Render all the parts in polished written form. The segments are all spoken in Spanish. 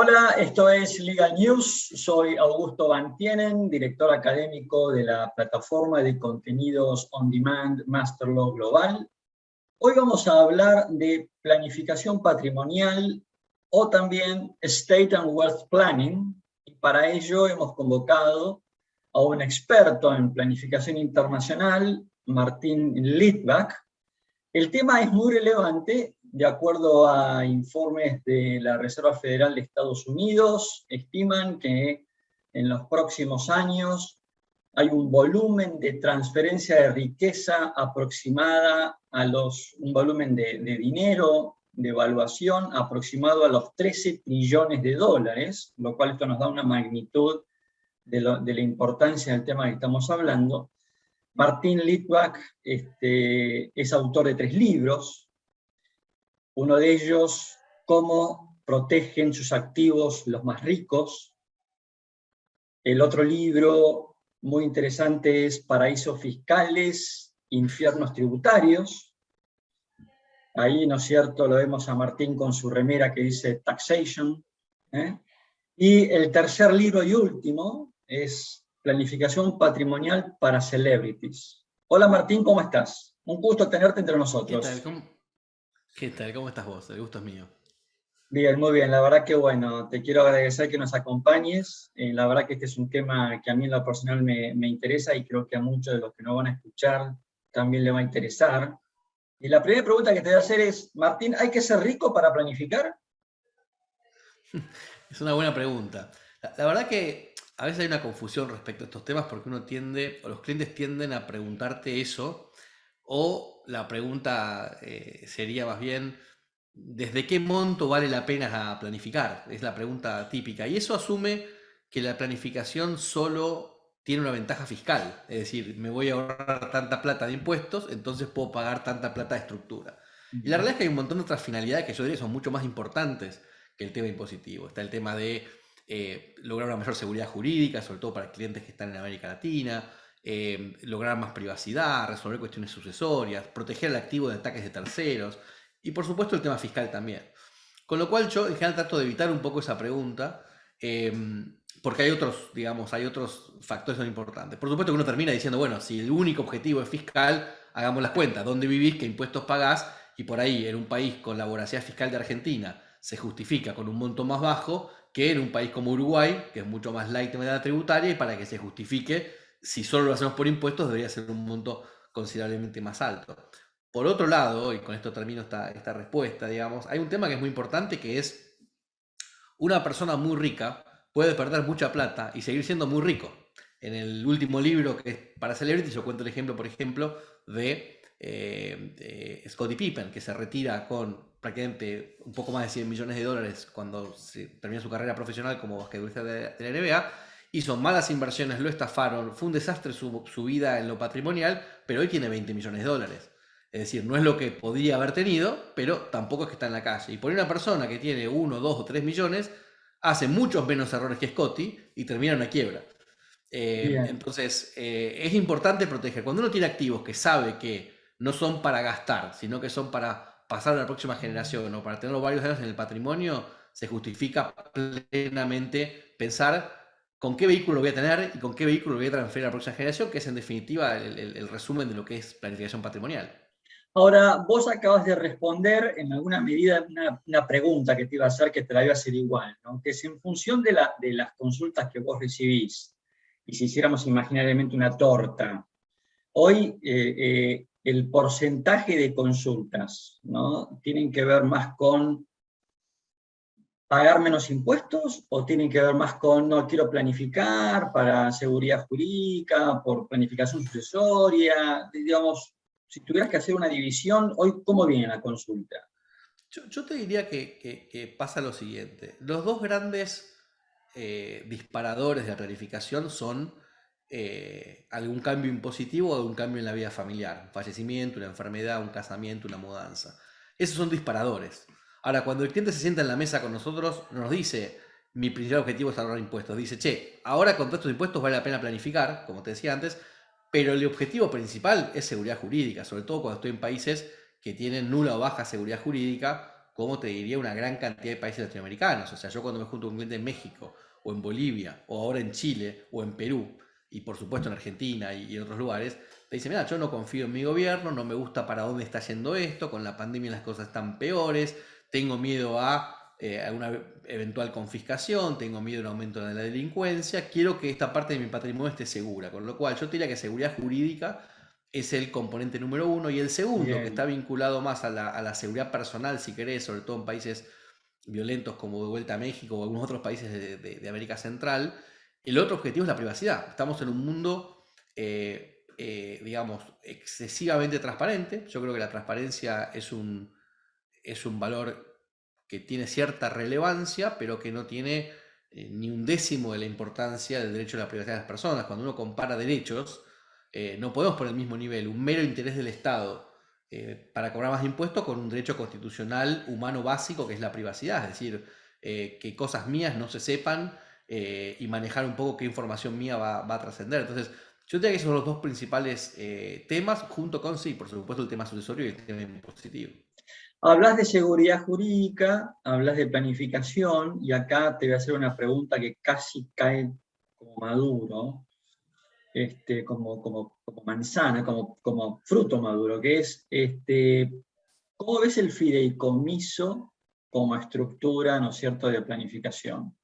Hola, esto es Legal News. Soy Augusto Van Tienen, director académico de la plataforma de contenidos on demand Masterlaw Global. Hoy vamos a hablar de planificación patrimonial o también Estate and Wealth Planning. Y para ello hemos convocado a un experto en planificación internacional, Martín Litvak. El tema es muy relevante. De acuerdo a informes de la Reserva Federal de Estados Unidos, estiman que en los próximos años hay un volumen de transferencia de riqueza aproximada a un volumen de dinero, de evaluación aproximado a los 13 trillones de dólares, lo cual esto nos da una magnitud de la importancia del tema que estamos hablando. Martín Litvak es autor de 3 libros. Uno de ellos, Cómo protegen sus activos los más ricos. El otro libro muy interesante es Paraísos fiscales, infiernos tributarios. Ahí, ¿no es cierto?, lo vemos a Martín con su remera que dice Taxation. Y el tercer libro y último es Planificación patrimonial para celebrities. Hola Martín, ¿cómo estás? Un gusto tenerte entre nosotros. ¿Qué tal? ¿Cómo estás vos? El gusto es mío. Bien, muy bien. La verdad que bueno, te quiero agradecer que nos acompañes. La verdad que este es un tema que a mí en lo personal me interesa y creo que a muchos de los que nos van a escuchar también le va a interesar. Y la primera pregunta que te voy a hacer es, Martín, ¿hay que ser rico para planificar? Es una buena pregunta. La verdad que a veces hay una confusión respecto a estos temas porque o los clientes tienden a preguntarte eso, o la pregunta sería más bien, ¿desde qué monto vale la pena planificar? Es la pregunta típica. Y eso asume que la planificación solo tiene una ventaja fiscal. Es decir, me voy a ahorrar tanta plata de impuestos, entonces puedo pagar tanta plata de estructura. Y la realidad es que hay un montón de otras finalidades que yo diría son mucho más importantes que el tema impositivo. Está el tema de lograr una mayor seguridad jurídica, sobre todo para clientes que están en América Latina, lograr más privacidad, resolver cuestiones sucesorias, proteger el activo de ataques de terceros y por supuesto el tema fiscal también. Con lo cual yo en general trato de evitar un poco esa pregunta porque hay otros factores que son importantes. Por supuesto que uno termina diciendo, bueno, si el único objetivo es fiscal, hagamos las cuentas, dónde vivís, qué impuestos pagás, y por ahí en un país con la voracidad fiscal de Argentina se justifica con un monto más bajo que en un país como Uruguay, que es mucho más light en medida tributaria, y para que se justifique, si solo lo hacemos por impuestos, debería ser un monto considerablemente más alto. Por otro lado, y con esto termino esta respuesta, digamos, hay un tema que es muy importante, que es una persona muy rica puede perder mucha plata y seguir siendo muy rico. En el último libro, que es para Celebrity, yo cuento el ejemplo, por ejemplo, de Scottie Pippen, que se retira con prácticamente un poco más de 100 millones de dólares cuando se termina su carrera profesional como basquetbolista de la NBA. Hizo malas inversiones, lo estafaron, fue un desastre su vida en lo patrimonial, pero hoy tiene 20 millones de dólares. Es decir, no es lo que podría haber tenido, pero tampoco es que está en la calle. Y por una persona que tiene 1, 2 o 3 millones, hace muchos menos errores que Scottie y termina en una quiebra. Entonces, es importante proteger. Cuando uno tiene activos que sabe que no son para gastar, sino que son para pasar a la próxima generación o para tenerlos varios años en el patrimonio, se justifica plenamente pensar con qué vehículo voy a tener y con qué vehículo voy a transferir a la próxima generación, que es en definitiva el resumen de lo que es planificación patrimonial. Ahora, vos acabas de responder en alguna medida una pregunta que te iba a hacer, que te la iba a hacer igual, ¿no? Que es en función de las consultas que vos recibís, y si hiciéramos imaginariamente una torta, hoy el porcentaje de consultas, ¿no?, tienen que ver más con pagar menos impuestos o tienen que ver más con no quiero planificar para seguridad jurídica, por planificación sucesoria, digamos, si tuvieras que hacer una división, hoy, ¿cómo viene la consulta? Yo te diría que pasa lo siguiente. Los dos grandes disparadores de la planificación son algún cambio impositivo o algún cambio en la vida familiar. Un fallecimiento, una enfermedad, un casamiento, una mudanza. Esos son disparadores. Ahora, cuando el cliente se sienta en la mesa con nosotros, nos dice, mi principal objetivo es ahorrar impuestos. Dice, che, ahora con todos estos impuestos vale la pena planificar, como te decía antes, pero el objetivo principal es seguridad jurídica, sobre todo cuando estoy en países que tienen nula o baja seguridad jurídica, como te diría una gran cantidad de países latinoamericanos. O sea, yo cuando me junto con un cliente en México, o en Bolivia, o ahora en Chile, o en Perú, y por supuesto en Argentina y en otros lugares, te dicen, mira, yo no confío en mi gobierno, no me gusta para dónde está yendo esto, con la pandemia las cosas están peores, tengo miedo a una eventual confiscación, tengo miedo a un aumento de la delincuencia, quiero que esta parte de mi patrimonio esté segura. Con lo cual yo te diría que seguridad jurídica es el componente número uno, y el segundo, que está Bien, vinculado más a la seguridad personal, si querés, sobre todo en países violentos como de vuelta a México o algunos otros países de América Central, el otro objetivo es la privacidad. Estamos en un mundo, digamos, excesivamente transparente. Yo creo que la transparencia es un valor que tiene cierta relevancia, pero que no tiene ni un décimo de la importancia del derecho a la privacidad de las personas. Cuando uno compara derechos, no podemos poner al mismo nivel un mero interés del Estado para cobrar más impuestos con un derecho constitucional humano básico que es la privacidad, es decir, que cosas mías no se sepan y manejar un poco qué información mía va a trascender. Entonces, yo diría que esos son los dos principales temas, junto con, sí, por supuesto, el tema sucesorio y el tema impositivo. hablas de seguridad jurídica, hablas de planificación, y acá te voy a hacer una pregunta que casi cae como maduro, como manzana, como fruto maduro, que es, ¿cómo ves el fideicomiso como estructura, ¿no es cierto?, de planificación?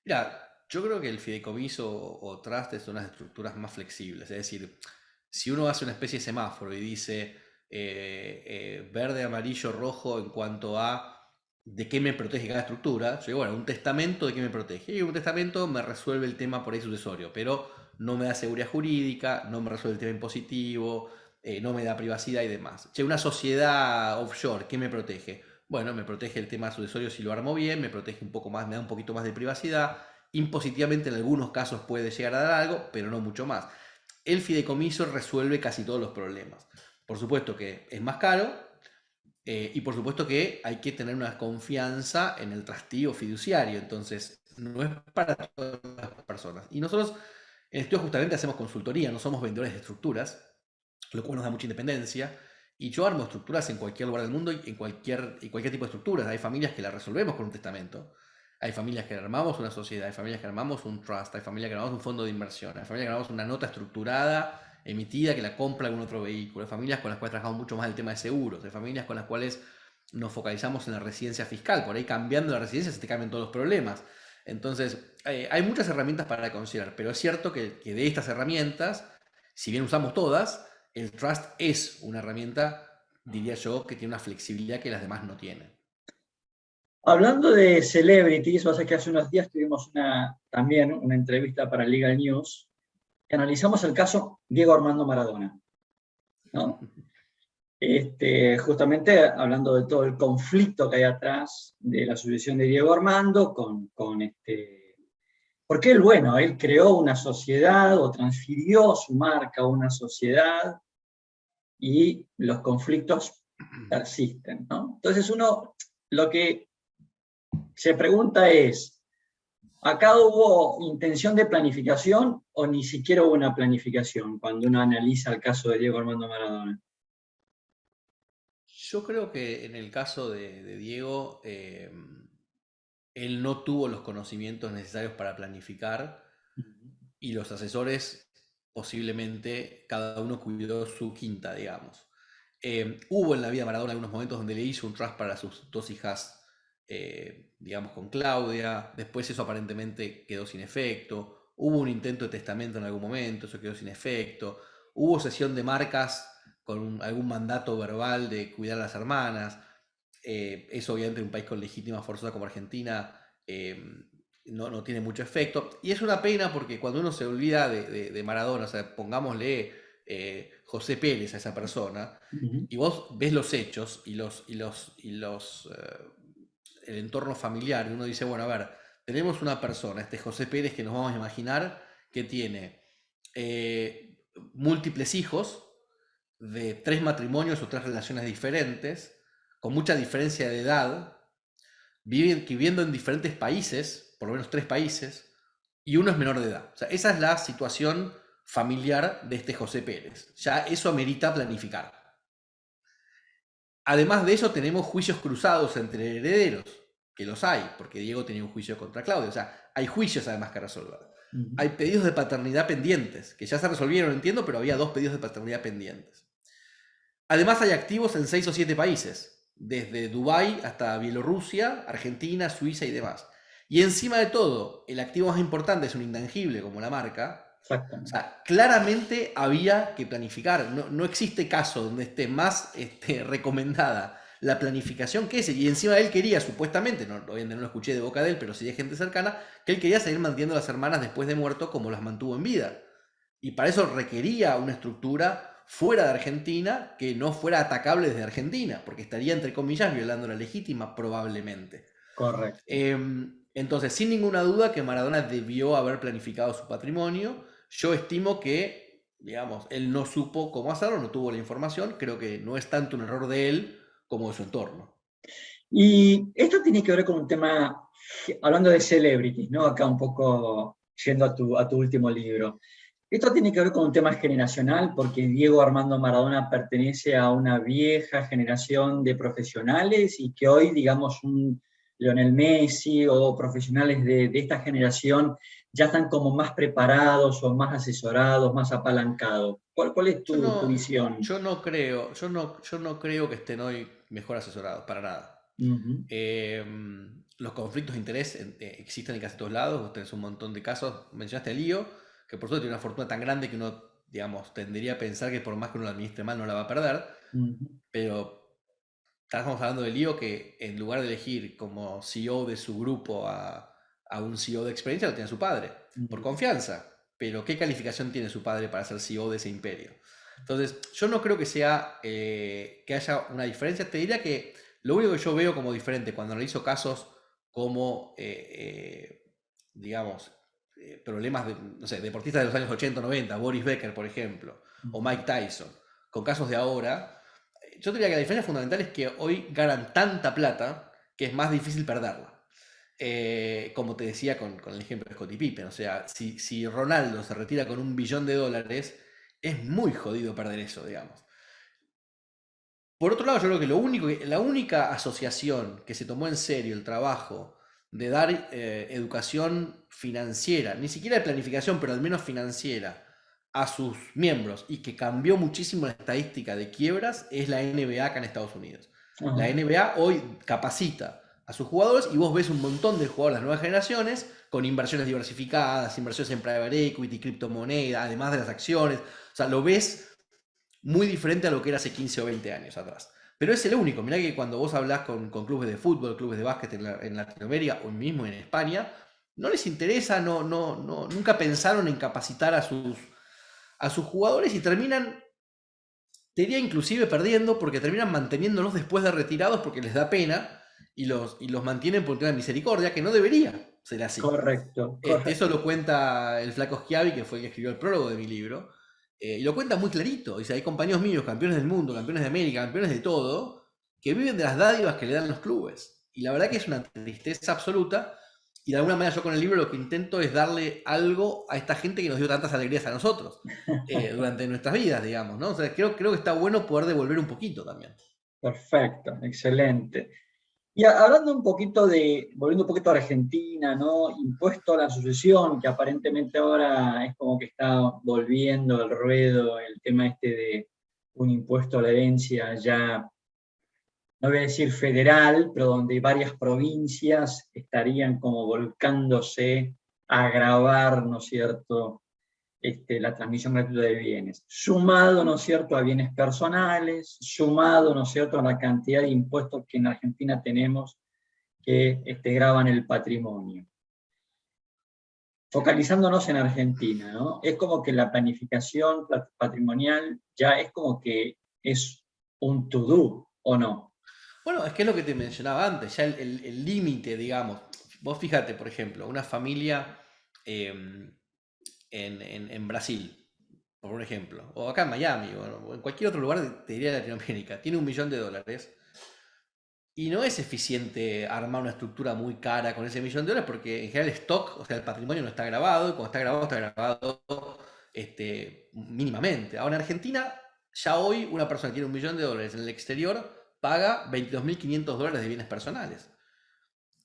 Mira, yo creo que el fideicomiso o trust es una de las estructuras más flexibles. Es decir, si uno hace una especie de semáforo y dice verde, amarillo, rojo en cuanto a de qué me protege cada estructura, yo digo, bueno, un testamento de qué me protege. Y un testamento me resuelve el tema por ahí sucesorio, pero no me da seguridad jurídica, no me resuelve el tema impositivo, no me da privacidad y demás. Che, una sociedad offshore, ¿qué me protege? Bueno, me protege el tema sucesorio si lo armo bien, me protege un poco más, me da un poquito más de privacidad. Impositivamente en algunos casos puede llegar a dar algo, pero no mucho más. El fideicomiso resuelve casi todos los problemas. Por supuesto que es más caro y por supuesto que hay que tener una confianza en el trustee fiduciario. Entonces, no es para todas las personas. Y nosotros en esto justamente hacemos consultoría, no somos vendedores de estructuras, lo cual nos da mucha independencia. Y yo armo estructuras en cualquier lugar del mundo y en cualquier tipo de estructuras. Hay familias que las resolvemos con un testamento. Hay familias que armamos una sociedad, hay familias que armamos un trust, hay familias que armamos un fondo de inversión, hay familias que armamos una nota estructurada, emitida, que la compra algún otro vehículo, hay familias con las cuales trabajamos mucho más el tema de seguros, hay familias con las cuales nos focalizamos en la residencia fiscal. Por ahí cambiando la residencia se te cambian todos los problemas. Entonces, hay muchas herramientas para considerar, pero es cierto que de estas herramientas, si bien usamos todas, el trust es una herramienta, diría yo, que tiene una flexibilidad que las demás no tienen. Hablando de celebrities, va a ser que hace unos días tuvimos también una entrevista para Legal News, y analizamos el caso Diego Armando Maradona, ¿no? Justamente hablando de todo el conflicto que hay atrás de la sucesión de Diego Armando porque él, bueno, él creó una sociedad o transfirió su marca a una sociedad y los conflictos persisten, ¿no? Entonces uno lo que se pregunta es, ¿acá hubo intención de planificación o ni siquiera hubo una planificación cuando uno analiza el caso de Diego Armando Maradona? Yo creo que en el caso de Diego, él no tuvo los conocimientos necesarios para planificar y los asesores posiblemente cada uno cuidó su quinta, digamos. Hubo en la vida de Maradona algunos momentos donde le hizo un trust para sus dos hijas, digamos, con Claudia. Después eso aparentemente quedó sin efecto. Hubo un intento de testamento en algún momento, eso quedó sin efecto. Hubo cesión de marcas con algún mandato verbal de cuidar a las hermanas. Eso obviamente en un país con legítima forzosa como Argentina no tiene mucho efecto. Y es una pena porque cuando uno se olvida de Maradona, o sea, pongámosle José Pérez a esa persona, Ujú. y vos ves los hechos el entorno familiar, y uno dice, bueno, a ver, tenemos una persona, este José Pérez, que nos vamos a imaginar que tiene múltiples hijos de tres matrimonios o tres relaciones diferentes, con mucha diferencia de edad, viviendo en diferentes países, por lo menos tres países, y uno es menor de edad. O sea, esa es la situación familiar de este José Pérez. Ya eso amerita planificar. Además de eso, tenemos juicios cruzados entre herederos, que los hay, porque Diego tenía un juicio contra Claudio. O sea, hay juicios además que resolver. Ujú. Hay pedidos de paternidad pendientes, que ya se resolvieron, entiendo, pero había 2 pedidos de paternidad pendientes. Además, hay activos en 6 o 7 países, desde Dubái hasta Bielorrusia, Argentina, Suiza y demás. Y encima de todo, el activo más importante es un intangible como la marca. O Exactamente. sea, claramente había que planificar. No existe caso donde esté más recomendada la planificación que ese. Y encima él quería, supuestamente, obviamente no lo escuché de boca de él, pero sí de gente cercana, que él quería seguir manteniendo a las hermanas después de muerto como las mantuvo en vida. Y para eso requería una estructura fuera de Argentina que no fuera atacable desde Argentina, porque estaría, entre comillas, violando la legítima probablemente. Correcto. Entonces, sin ninguna duda que Maradona debió haber planificado su patrimonio. Yo estimo que, digamos, él no supo cómo hacerlo, no tuvo la información. Creo que no es tanto un error de él como de su entorno. Y esto tiene que ver con un tema, hablando de celebrities, ¿no? Acá un poco yendo a tu último libro. Esto tiene que ver con un tema generacional, porque Diego Armando Maradona pertenece a una vieja generación de profesionales y que hoy, digamos, un Lionel Messi o profesionales de esta generación ya están como más preparados o más asesorados, más apalancados. ¿Cuál es Yo tu no, visión? yo no creo que estén hoy mejor asesorados, para nada. Ujú, Eh, los conflictos de interés existen en casi todos lados. Vos tenés un montón de casos. Mencionaste a Lío, que por suerte tiene una fortuna tan grande que uno, digamos, tendería a pensar que por más que uno la administre mal no la va a perder. ujú, Pero estamos hablando de Lío que en lugar de elegir como CEO de su grupo a un CEO de experiencia, lo tiene su padre, por ujú. confianza. Pero ¿qué calificación tiene su padre para ser CEO de ese imperio? Entonces, yo no creo que sea que haya una diferencia. Te diría que lo único que yo veo como diferente cuando analizo casos como, digamos, problemas de, no sé, deportistas de los años 80 90, Boris Becker, por ejemplo, o Ujú. Mike Tyson, con casos de ahora, yo diría que la diferencia fundamental es que hoy ganan tanta plata que es más difícil perderla. Como te decía con el ejemplo de Scottie Pippen, o sea, si Ronaldo se retira con $1 billón, es muy jodido perder eso, digamos. Por otro lado, yo creo que la única asociación que se tomó en serio el trabajo de dar educación financiera, ni siquiera de planificación, pero al menos financiera, a sus miembros y que cambió muchísimo la estadística de quiebras es la NBA acá en Estados Unidos. La Ajá. NBA hoy capacita a sus jugadores y vos ves un montón de jugadores de las nuevas generaciones con inversiones diversificadas, inversiones en private equity, criptomoneda, además de las acciones. O sea, lo ves muy diferente a lo que era hace 15 o 20 años atrás. Pero es el único. Mirá que cuando vos hablás con clubes de fútbol, clubes de básquet en Latinoamérica o mismo en España, no les interesa, nunca pensaron en capacitar a sus jugadores y terminan, te diría inclusive perdiendo, porque terminan manteniéndolos después de retirados porque les da pena y los mantienen por un tema de misericordia, que no debería ser así. Correcto, Eso correcto. lo cuenta el Flaco Schiavi, que fue el que escribió el prólogo de mi libro, y lo cuenta muy clarito. Dice, hay compañeros míos, campeones del mundo, campeones de América, campeones de todo, que viven de las dádivas que le dan los clubes. Y la verdad que es una tristeza absoluta. Y de alguna manera yo con el libro lo que intento es darle algo a esta gente que nos dio tantas alegrías a nosotros durante nuestras vidas, digamos, ¿no? O sea, creo que está bueno poder devolver un poquito también. Perfecto, excelente. Y hablando un poquito volviendo un poquito a Argentina, ¿no? Impuesto a la sucesión, que aparentemente ahora es como que está volviendo al ruedo el tema este de un impuesto a la herencia ya, no voy a decir federal, pero donde varias provincias estarían como volcándose a grabar, ¿no es cierto?, la transmisión gratuita de bienes, sumado, ¿no es cierto?, a bienes personales, sumado, ¿no es cierto?, a la cantidad de impuestos que en Argentina tenemos que graban el patrimonio. Focalizándonos en Argentina, ¿no? Es como que la planificación patrimonial ya es como que es un to-do, ¿o no? Bueno, es que es lo que te mencionaba antes, ya el límite, digamos. Vos fíjate, por ejemplo, una familia em, en Brasil, por un ejemplo, o acá en Miami, o en cualquier otro lugar, te diría de Latinoamérica, tiene $1 millón y no es eficiente armar una estructura muy cara con ese $1 millón porque en general el stock, o sea, el patrimonio no está grabado mínimamente. Ahora en Argentina, ya hoy una persona que tiene $1 millón en el exterior paga $22.500 de bienes personales,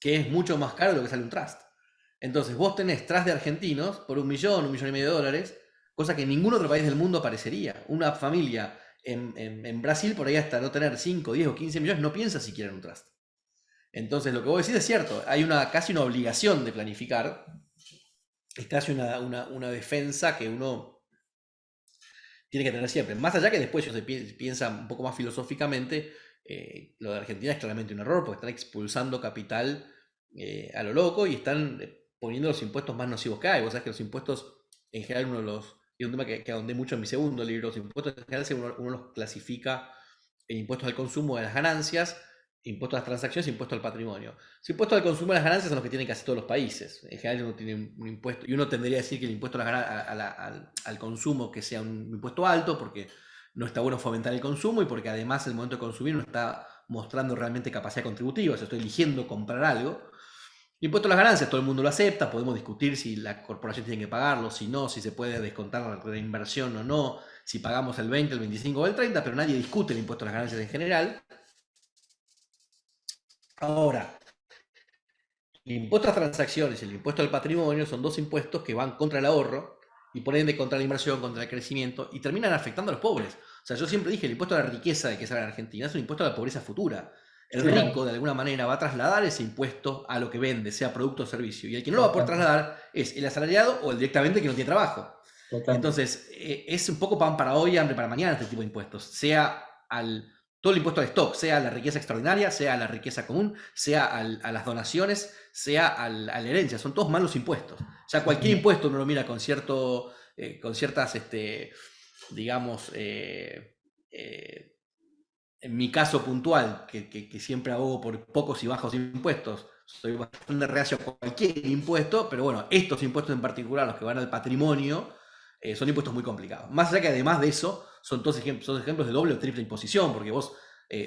que es mucho más caro de lo que sale un trust. Entonces vos tenés trust de argentinos por $1 millón, $1,5 millones, cosa que en ningún otro país del mundo aparecería. Una familia en Brasil, por ahí hasta no tener 5, 10 o 15 millones, no piensa siquiera en un trust. Entonces lo que vos decís es cierto, hay casi una obligación de planificar, es casi una defensa que uno tiene que tener siempre. Más allá que después se piensa un poco más filosóficamente, lo de Argentina es claramente un error, porque están expulsando capital a lo loco y están poniendo los impuestos más nocivos que hay. Vos sabés que los impuestos, en general, es un tema que ahondé mucho en mi segundo libro, los impuestos en general uno los clasifica en impuestos al consumo de las ganancias, impuestos a las transacciones, impuestos al patrimonio. Los impuestos al consumo de las ganancias son los que tienen casi todos los países. En general uno tiene un impuesto, y uno tendría a decir que el impuesto al consumo que sea un impuesto alto, porque no está bueno fomentar el consumo y porque además el momento de consumir no está mostrando realmente capacidad contributiva, o sea, estoy eligiendo comprar algo. El impuesto a las ganancias, todo el mundo lo acepta, podemos discutir si la corporación tiene que pagarlo, si no, si se puede descontar la reinversión o no, si pagamos el 20, el 25 o el 30, pero nadie discute el impuesto a las ganancias en general. Ahora, el impuesto a las transacciones y el impuesto al patrimonio son dos impuestos que van contra el ahorro y por ende contra la inversión, contra el crecimiento y terminan afectando a los pobres. O sea, yo siempre dije, el impuesto a la riqueza de que sale en Argentina es un impuesto a la pobreza futura. El rico, de alguna manera, va a trasladar ese impuesto a lo que vende, sea producto o servicio. Y el que no lo va a poder trasladar es el asalariado o el directamente que no tiene trabajo. Entonces, es un poco pan para hoy, hambre para mañana este tipo de impuestos. Sea todo el impuesto al stock, sea a la riqueza extraordinaria, sea a la riqueza común, sea a las donaciones, sea a la herencia. Son todos malos impuestos. O sea, cualquier impuesto uno lo mira con ciertas, digamos, en mi caso puntual, que siempre abogo por pocos y bajos impuestos, soy bastante reacio a cualquier impuesto, pero bueno, estos impuestos en particular, los que van al patrimonio, son impuestos muy complicados. Más allá que además de eso, son todos ejemplos de doble o triple imposición, porque vos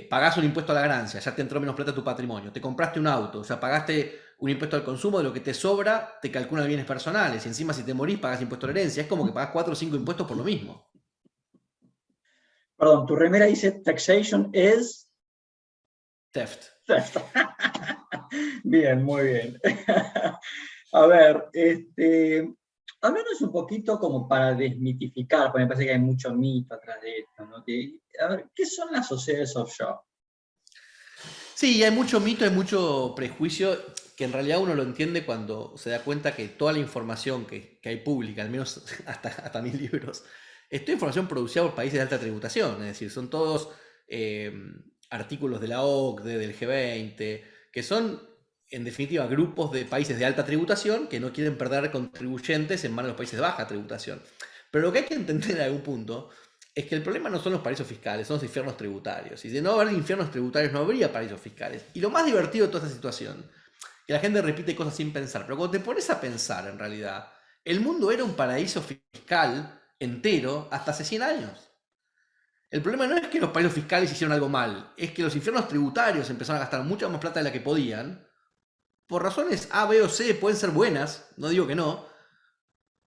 pagás un impuesto a la ganancia, ya te entró menos plata a tu patrimonio, te compraste un auto, o sea, pagaste un impuesto al consumo, de lo que te sobra, te calculan bienes personales, y encima si te morís pagás impuesto a la herencia, es como que pagás 4 o 5 impuestos por lo mismo. Perdón, tu remera dice taxation is... Theft. Bien, muy bien. A ver, háblanos un poquito como para desmitificar, porque me parece que hay mucho mito atrás de esto, ¿no? A ver, ¿qué son las sociedades offshore? Sí, hay mucho mito, hay mucho prejuicio, que en realidad uno lo entiende cuando se da cuenta que toda la información que hay pública, al menos hasta mis libros, es toda información producida por países de alta tributación, es decir, son todos artículos de la OCDE, del G20, que son en definitiva grupos de países de alta tributación que no quieren perder contribuyentes en manos de los países de baja tributación. Pero lo que hay que entender en algún punto es que el problema no son los paraísos fiscales, son los infiernos tributarios. Y de no haber infiernos tributarios no habría paraísos fiscales. Y lo más divertido de toda esta situación, que la gente repite cosas sin pensar, pero cuando te pones a pensar en realidad, el mundo era un paraíso fiscal entero hasta hace 100 años. El problema no es que los paraísos fiscales hicieron algo mal, es que los infiernos tributarios empezaron a gastar mucha más plata de la que podían, por razones A, B o C, pueden ser buenas, no digo que no,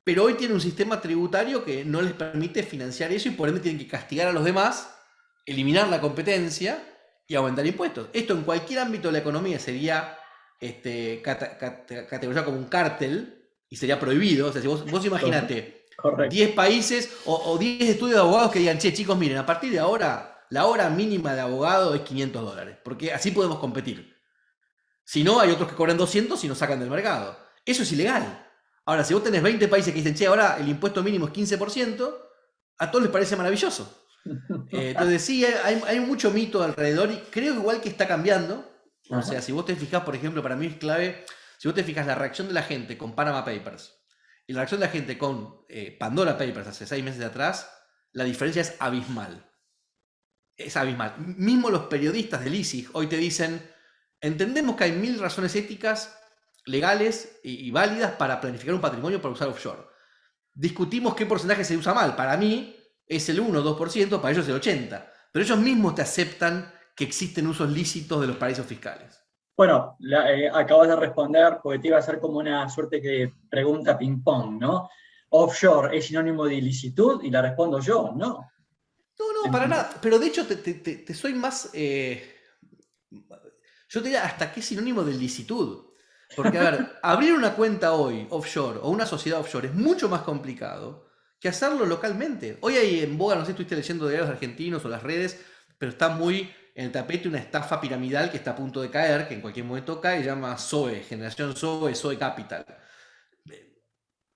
pero hoy tiene un sistema tributario que no les permite financiar eso y por ende tienen que castigar a los demás, eliminar la competencia y aumentar impuestos. Esto en cualquier ámbito de la economía sería categorizado como un cártel y sería prohibido. O sea, si vos imaginate 10 países o 10 estudios de abogados que digan, che, chicos, miren, a partir de ahora la hora mínima de abogado es $500, porque así podemos competir. Si no, hay otros que cobran 200 y nos sacan del mercado. Eso es ilegal. Ahora, si vos tenés 20 países que dicen, che, ahora el impuesto mínimo es 15%, a todos les parece maravilloso. Entonces sí, hay mucho mito alrededor y creo igual que está cambiando. O sea, si vos te fijás, por ejemplo, para mí es clave, si vos te fijas la reacción de la gente con Panama Papers y la reacción de la gente con Pandora Papers hace 6 meses atrás, la diferencia es abismal. Es abismal. Mismo los periodistas del ISIG hoy te dicen, entendemos que hay 1000 razones éticas, legales y válidas para planificar un patrimonio para usar offshore. Discutimos qué porcentaje se usa mal. Para mí es el 1 o 2%, para ellos el 80%. Pero ellos mismos te aceptan que existen usos lícitos de los paraísos fiscales. Bueno, acabas de responder, porque te iba a hacer como una suerte de pregunta ping-pong, ¿no? Offshore es sinónimo de ilicitud y la respondo yo, ¿no? No, No, para nada. Pero de hecho te soy más... yo te diría hasta que es sinónimo de licitud. Porque, a ver, abrir una cuenta hoy offshore o una sociedad offshore es mucho más complicado que hacerlo localmente. Hoy hay en boga, no sé si estuviste leyendo diarios argentinos o las redes, pero está muy en el tapete una estafa piramidal que está a punto de caer, que en cualquier momento cae, se llama SOE, Generación SOE, SOE Capital.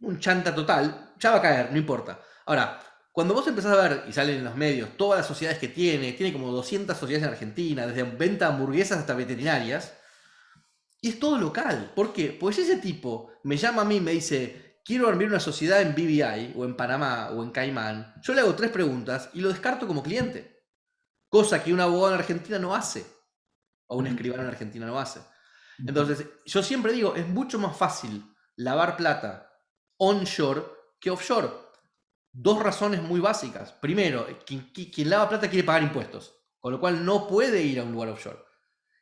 Un chanta total, ya va a caer, no importa. Ahora, cuando vos empezás a ver, y salen en los medios, todas las sociedades que tiene como 200 sociedades en Argentina, desde venta de hamburguesas hasta veterinarias, y es todo local. ¿Por qué? Pues ese tipo me llama a mí y me dice, quiero abrir una sociedad en BVI, o en Panamá, o en Caimán. Yo le hago 3 preguntas y lo descarto como cliente. Cosa que un abogado en Argentina no hace, o un escribano en Argentina no hace. Entonces, yo siempre digo, es mucho más fácil lavar plata onshore que offshore. 2 razones muy básicas. Primero, quien lava plata quiere pagar impuestos, con lo cual no puede ir a un lugar offshore.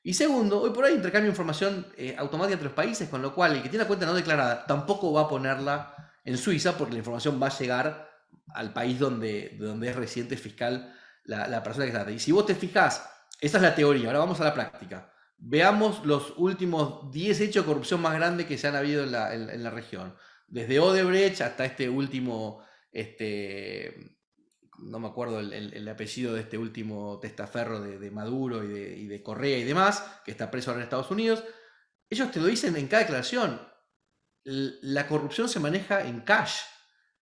Y segundo, hoy por hoy intercambio información automática entre los países, con lo cual el que tiene la cuenta no declarada tampoco va a ponerla en Suiza porque la información va a llegar al país donde es residente fiscal la persona que está. Y si vos te fijás, esa es la teoría, ahora vamos a la práctica. Veamos los últimos 10 hechos de corrupción más grandes que se han habido en la región. Desde Odebrecht hasta este último, no me acuerdo el apellido de este último testaferro de Maduro y de Correa y demás, que está preso ahora en Estados Unidos. Ellos te lo dicen en cada declaración. La corrupción se maneja en cash,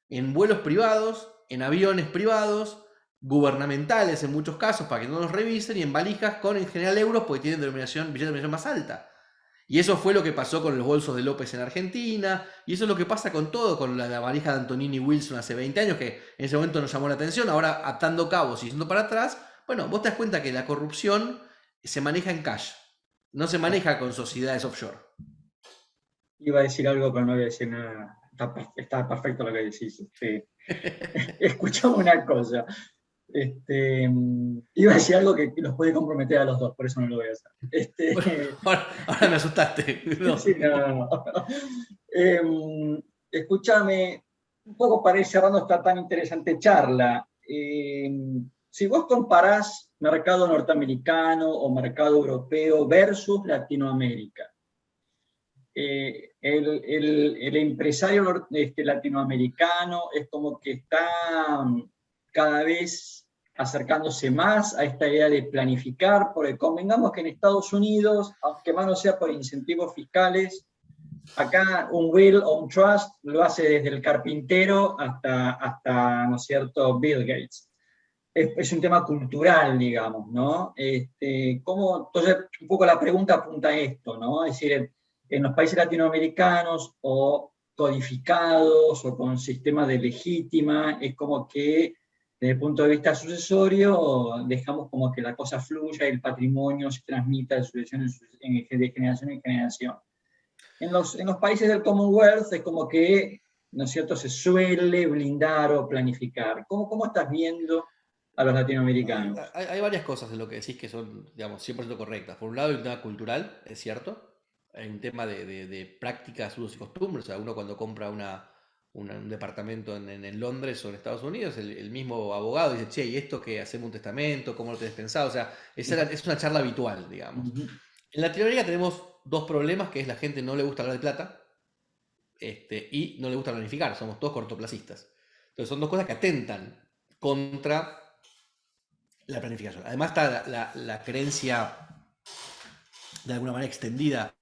en vuelos privados, en aviones privados, gubernamentales en muchos casos para que no los revisen, y en valijas con en general euros porque tienen billete de denominación más alta. Y eso fue lo que pasó con los bolsos de López en Argentina, y eso es lo que pasa con todo, con la valija de Antonini Wilson hace 20 años, que en ese momento nos llamó la atención, ahora atando cabos y yendo para atrás. Bueno, vos te das cuenta que la corrupción se maneja en cash, no se maneja con sociedades offshore. Iba a decir algo, pero no voy a decir nada. Está perfecto lo que decís. Escuchame una cosa. Iba a decir algo que los puede comprometer a los dos, por eso no lo voy a hacer. Bueno, ahora me asustaste. No. Sí, no. Escúchame, un poco para ir cerrando esta tan interesante charla. Si vos comparás mercado norteamericano o mercado europeo versus Latinoamérica, el empresario latinoamericano es como que está cada vez acercándose más a esta idea de planificar, porque convengamos que en Estados Unidos, aunque más no sea por incentivos fiscales, acá un will o un trust lo hace desde el carpintero hasta ¿no es cierto?, Bill Gates. Es un tema cultural, digamos, ¿no? Entonces, un poco la pregunta apunta a esto, ¿no? Es decir, en los países latinoamericanos o codificados o con sistemas de legítima, es como que desde el punto de vista sucesorio dejamos como que la cosa fluya y el patrimonio se transmita de generación en generación. En los países del Commonwealth es como que, ¿no es cierto?, se suele blindar o planificar. ¿Cómo estás viendo a los latinoamericanos? Hay varias cosas en lo que decís que son, digamos, 100% correctas. Por un lado, hay un tema cultural, es cierto. Hay un tema de prácticas, usos y costumbres. O sea, uno cuando compra un departamento en Londres o en Estados Unidos, el mismo abogado dice, che, ¿y esto qué? ¿Hacemos un testamento? ¿Cómo lo tenés pensado? O sea, es una charla habitual, digamos. En Latinoamérica tenemos 2 problemas, que es la gente no le gusta hablar de plata y no le gusta planificar. Somos todos cortoplacistas. Entonces son 2 cosas que atentan contra la planificación. Además está la creencia de alguna manera extendida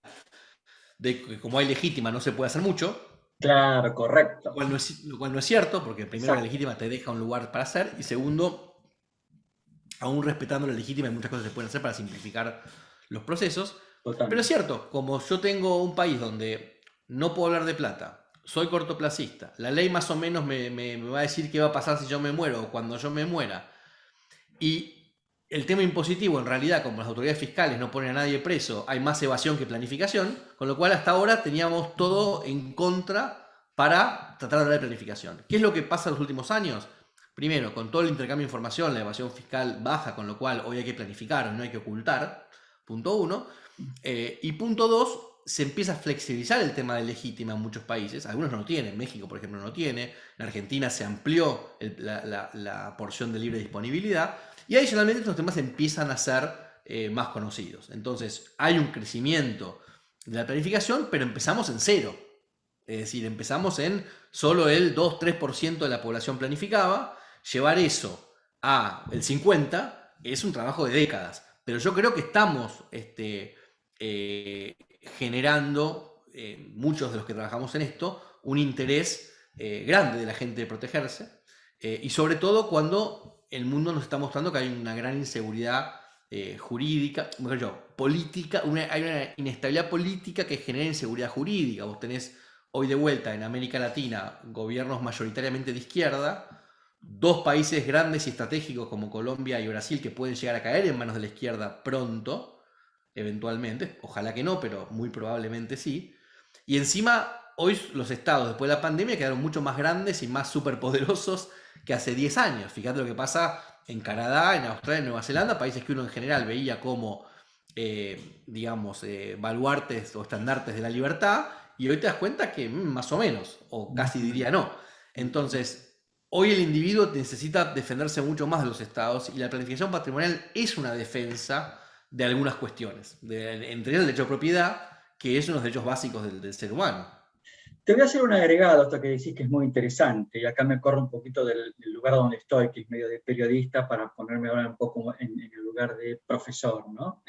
de que como hay legítima no se puede hacer mucho. Claro, correcto. Lo cual no es cierto, porque primero la legítima te deja un lugar para hacer, y segundo, aún respetando la legítima, hay muchas cosas que se pueden hacer para simplificar los procesos. Totalmente. Pero es cierto, como yo tengo un país donde no puedo hablar de plata, soy cortoplacista, la ley más o menos me va a decir qué va a pasar si yo me muero o cuando yo me muera, y el tema impositivo, en realidad, como las autoridades fiscales no ponen a nadie preso, hay más evasión que planificación, con lo cual hasta ahora teníamos todo en contra para tratar de hablar de planificación. ¿Qué es lo que pasa en los últimos años? Primero, con todo el intercambio de información, la evasión fiscal baja, con lo cual hoy hay que planificar, no hay que ocultar, punto 1. Y punto 2, se empieza a flexibilizar el tema de legítima en muchos países. Algunos no lo tienen. México, por ejemplo, no lo tiene. En Argentina se amplió la porción de libre disponibilidad. Y adicionalmente estos temas empiezan a ser más conocidos. Entonces, hay un crecimiento de la planificación, pero empezamos en cero. Es decir, empezamos en solo el 2-3% de la población planificaba. Llevar eso a el 50% es un trabajo de décadas. Pero yo creo que estamos generando, muchos de los que trabajamos en esto, un interés grande de la gente de protegerse, y sobre todo cuando el mundo nos está mostrando que hay una gran inseguridad jurídica, mejor dicho, política, hay una inestabilidad política que genera inseguridad jurídica. Vos tenés hoy de vuelta en América Latina gobiernos mayoritariamente de izquierda, dos países grandes y estratégicos como Colombia y Brasil que pueden llegar a caer en manos de la izquierda pronto, eventualmente, ojalá que no, pero muy probablemente sí. Y encima, hoy los estados, después de la pandemia, quedaron mucho más grandes y más superpoderosos que hace 10 años. Fíjate lo que pasa en Canadá, en Australia, en Nueva Zelanda, países que uno en general veía como, digamos, baluartes o estandartes de la libertad, y hoy te das cuenta que más o menos, o casi diría no. Entonces, hoy el individuo necesita defenderse mucho más de los estados, y la planificación patrimonial es una defensa de algunas cuestiones, entre ellas el derecho de propiedad, que es uno de los derechos básicos del ser humano. Te voy a hacer un agregado a esto que decís que es muy interesante, y acá me corro un poquito del lugar donde estoy, que es medio de periodista, para ponerme ahora un poco en el lugar de profesor, ¿no?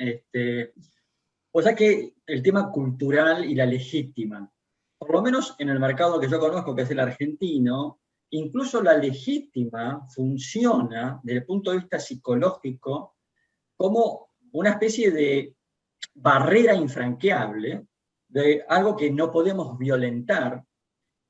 O sea que el tema cultural y la legítima, por lo menos en el mercado que yo conozco, que es el argentino, incluso la legítima funciona desde el punto de vista psicológico como una especie de barrera infranqueable, de algo que no podemos violentar.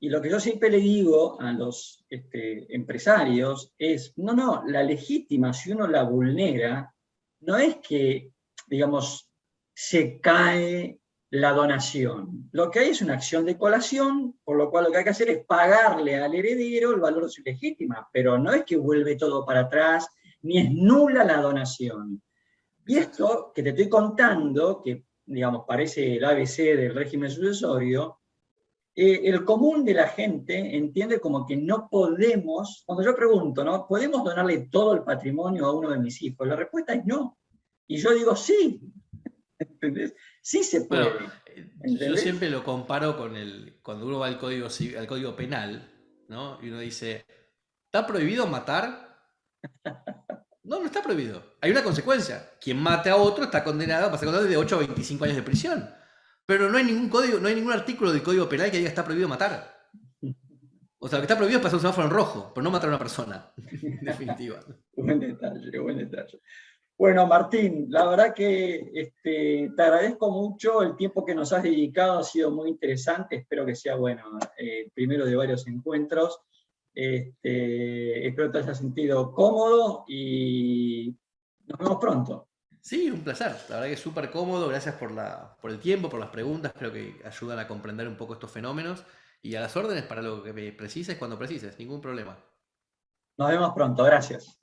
Y lo que yo siempre le digo a los empresarios es, no, la legítima, si uno la vulnera, no es que, digamos, se cae la donación. Lo que hay es una acción de colación, por lo cual lo que hay que hacer es pagarle al heredero el valor de su legítima, pero no es que vuelve todo para atrás, ni es nula la donación. Y esto que te estoy contando, que digamos parece el ABC del régimen sucesorio, el común de la gente entiende como que no podemos, cuando yo pregunto, ¿no? ¿Podemos donarle todo el patrimonio a uno de mis hijos? La respuesta es no. Y yo digo, sí. ¿Entendés? Sí se puede. Bueno, yo siempre lo comparo con cuando uno va al código penal, ¿no? Y uno dice, ¿está prohibido matar? No, no está prohibido. Hay una consecuencia. Quien mate a otro está condenado a pasar de 8 a 25 años de prisión. Pero no hay ningún código, no hay ningún artículo del Código Penal que diga está prohibido matar. O sea, lo que está prohibido es pasar un semáforo en rojo, pero no matar a una persona. En definitiva. Buen detalle, buen detalle. Bueno, Martín, la verdad que te agradezco mucho el tiempo que nos has dedicado, ha sido muy interesante, espero que sea, bueno, el primero de varios encuentros. Espero te hayas sentido cómodo y nos vemos pronto. Sí, un placer. La verdad que es súper cómodo. Gracias por el tiempo, por las preguntas. Creo que ayudan a comprender un poco estos fenómenos. Y a las órdenes para lo que precises cuando precises. Ningún problema. Nos vemos pronto, gracias.